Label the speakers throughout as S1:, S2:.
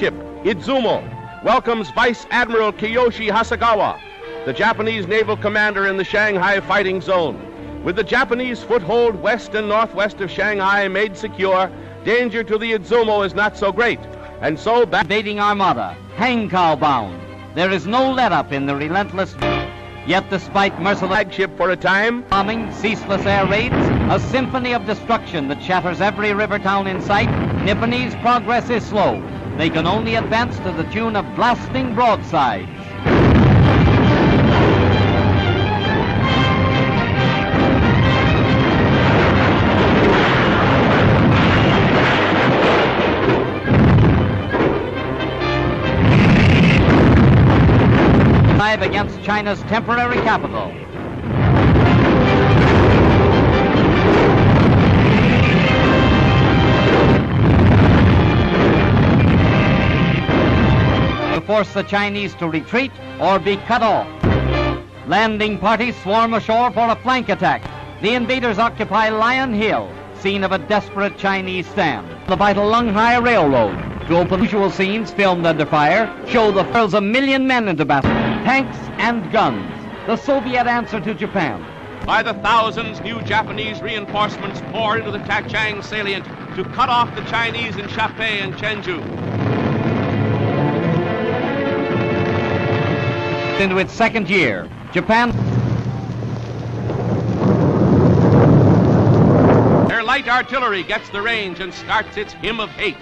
S1: Ship Izumo welcomes Vice Admiral Kiyoshi Hasegawa, the Japanese naval commander in the Shanghai fighting zone. With the Japanese foothold west and northwest of Shanghai made secure, danger to the Izumo is not so great. And so
S2: invading armada, Hankow bound. There is no let-up in the relentless. Yet despite merciless
S1: flagship for a time,
S2: bombing, ceaseless air raids, a symphony of destruction that shatters every river town in sight, Nipponese progress is slow. They can only advance to the tune of blasting broadsides. Against China's temporary capital. To force the Chinese to retreat or be cut off. Landing parties swarm ashore for a flank attack. The invaders occupy Lion Hill, scene of a desperate Chinese stand. The vital Lunghai Railroad. To open usual scenes filmed under fire, show the hurls a million men into battle. Tanks and guns, the Soviet answer to Japan.
S1: By the thousands, new Japanese reinforcements pour into the Tachang salient to cut off the Chinese in Shapei and Chenju.
S2: Into its second year, Japan.
S1: Their light artillery gets the range and starts its hymn of hate.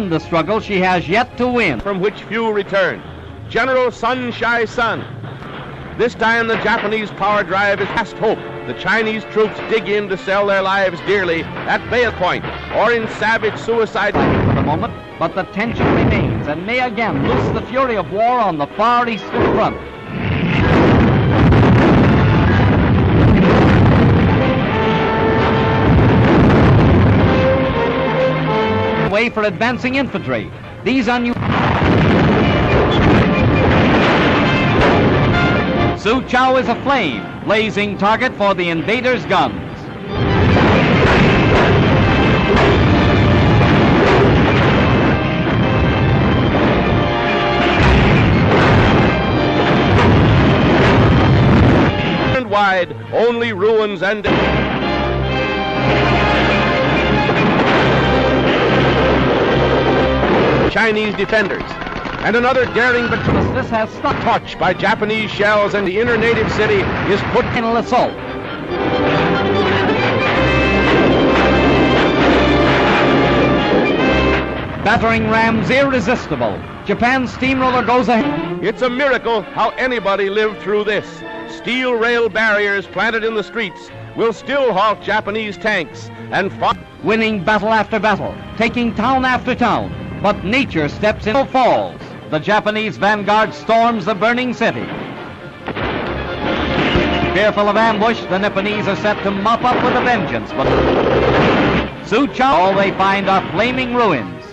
S2: The struggle she has yet to win,
S1: from which few return. General Sun Shai-sun. This time the Japanese power drive is past hope. The Chinese troops dig in to sell their lives dearly at bail point or in savage suicide
S2: for the moment, but the tension remains and may again loose the fury of war on the far eastern front. Way for advancing infantry. These unusual. Suchow is aflame, blazing target for the invaders' guns.
S1: And wide, only ruins and Chinese defenders, and another daring but
S2: this has stuck
S1: touched by Japanese shells, and the inner native city is put
S2: in an assault. Battering rams irresistible. Japan's steamroller goes ahead.
S1: It's a miracle how anybody lived through this. Steel rail barriers planted in the streets will still halt Japanese tanks and
S2: winning battle after battle, taking town after town. But nature steps in and falls. The Japanese vanguard storms the burning city. Fearful of ambush, the Nipponese are set to mop up with a vengeance. But Suchow, all they find are flaming ruins.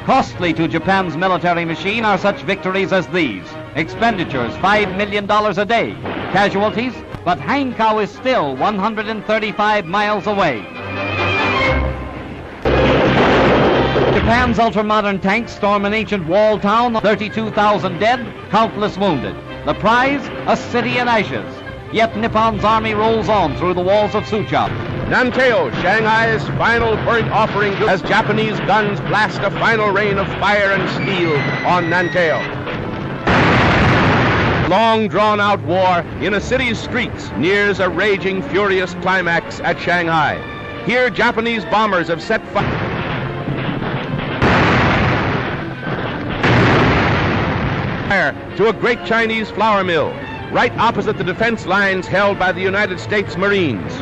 S2: Costly to Japan's military machine are such victories as these. Expenditures, $5 million a day. Casualties, but Hankow is still 135 miles away. Japan's ultra-modern tanks storm an ancient walled town, 32,000 dead, countless wounded. The prize, a city in ashes. Yet Nippon's army rolls on through the walls of Suchow.
S1: Nanteo, Shanghai's final burnt offering as Japanese guns blast a final rain of fire and steel on Nanteo. Long drawn-out war in a city's streets nears a raging, furious climax at Shanghai. Here, Japanese bombers have set fire to a great Chinese flour mill, right opposite the defense lines held by the United States Marines.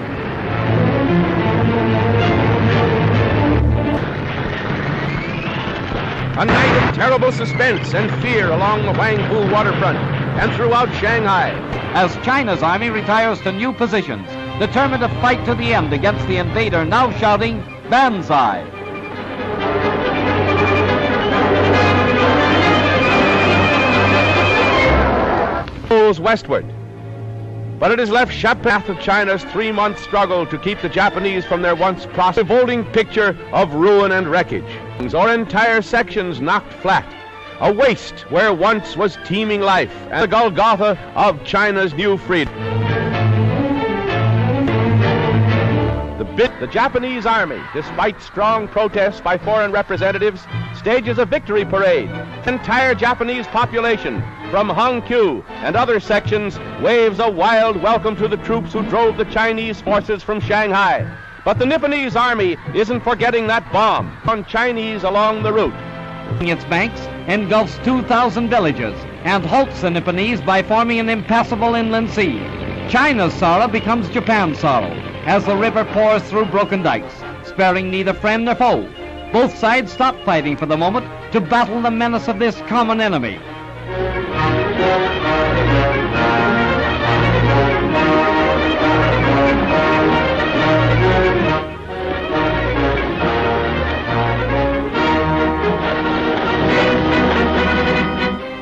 S1: A night of terrible suspense and fear along the Huangpu waterfront and throughout Shanghai.
S2: As China's army retires to new positions, determined to fight to the end against the invader, now shouting, "Banzai!" Pulls westward.
S1: but it has left path of China's 3-month struggle to keep the Japanese from their once revolting picture of ruin and wreckage, or entire sections knocked flat, a waste where once was teeming life, and the Golgotha of China's new freedom. The Japanese army, despite strong protests by foreign representatives, stages a victory parade. The entire Japanese population, from Hangzhou and other sections, waves a wild welcome to the troops who drove the Chinese forces from Shanghai. But the Nipponese army isn't forgetting that bomb on Chinese along the route.
S2: Its banks engulfs 2,000 villages and halts the Nipponese by forming an impassable inland sea. China's sorrow becomes Japan's sorrow as the river pours through broken dikes, sparing neither friend nor foe. Both sides stop fighting for the moment to battle the menace of this common enemy.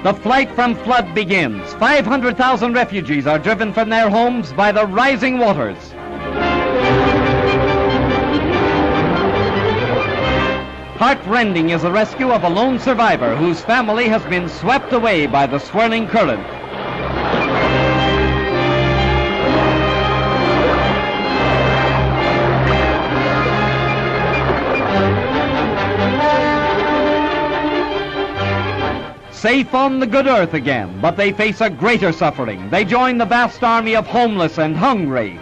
S2: The flight from flood begins. 500,000 refugees are driven from their homes by the rising waters. Heartrending is the rescue of a lone survivor whose family has been swept away by the swirling current. Safe on the good earth again, but they face a greater suffering. They join the vast army of homeless and hungry.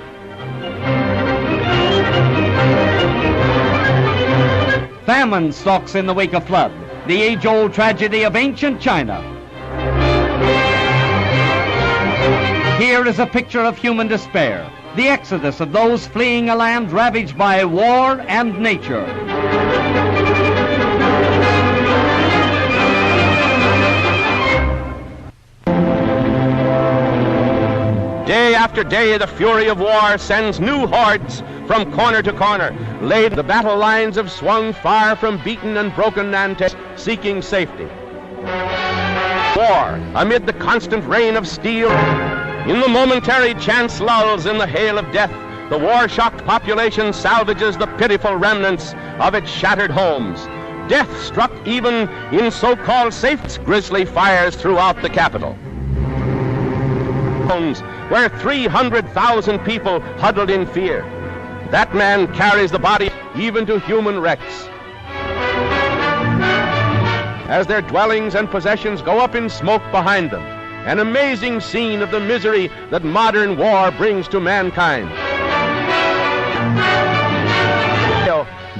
S2: Famine stalks in the wake of flood, the age-old tragedy of ancient China. Here is a picture of human despair, the exodus of those fleeing a land ravaged by war and nature.
S1: Day after day, the fury of war sends new hordes from corner to corner. Laid the battle lines have swung far from beaten and broken Nantes, seeking safety. War, amid the constant rain of steel, in the momentary chance lulls in the hail of death, the war-shocked population salvages the pitiful remnants of its shattered homes. Death struck even in so-called safe grisly fires throughout the capital, where 300,000 people huddled in fear. That man carries the body even to human wrecks. As their dwellings and possessions go up in smoke behind them, an amazing scene of the misery that modern war brings to mankind.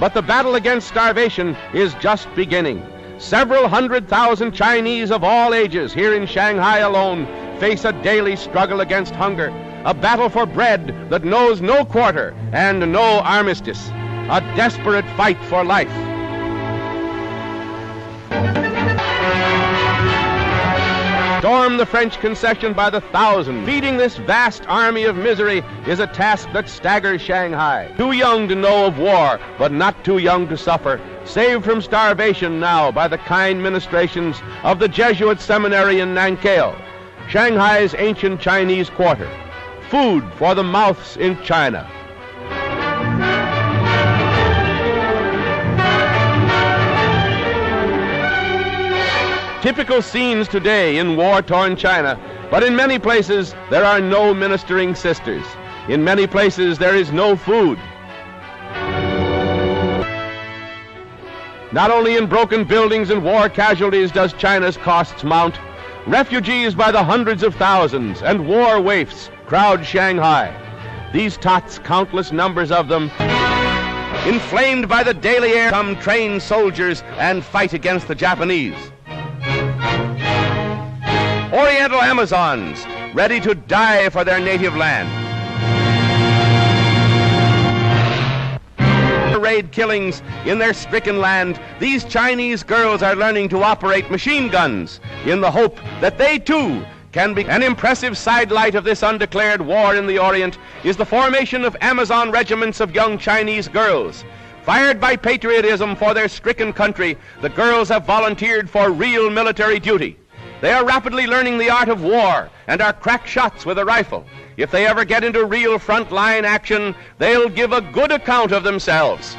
S1: But the battle against starvation is just beginning. Several 100,000 Chinese of all ages here in Shanghai alone face a daily struggle against hunger, a battle for bread that knows no quarter and no armistice, a desperate fight for life. Storm the French concession by the thousand. Feeding this vast army of misery is a task that staggers Shanghai. Too young to know of war, but not too young to suffer. Saved from starvation now by the kind ministrations of the Jesuit seminary in Nanking, Shanghai's ancient Chinese quarter. Food for the mouths in China. Typical scenes today in war-torn China, but in many places there are no ministering sisters. In many places there is no food. Not only in broken buildings and war casualties does China's costs mount. Refugees by the hundreds of thousands and war waifs crowd Shanghai. These tots, countless numbers of them, inflamed by the daily air, come trained soldiers and fight against the Japanese. Oriental Amazons, ready to die for their native land. Raid killings in their stricken land, these Chinese girls are learning to operate machine guns in the hope that they too can be. An impressive sidelight of this undeclared war in the Orient is the formation of Amazon regiments of young Chinese girls. Fired by patriotism for their stricken country, the girls have volunteered for real military duty. They are rapidly learning the art of war and are crack shots with a rifle. If they ever get into real front-line action, they'll give a good account of themselves.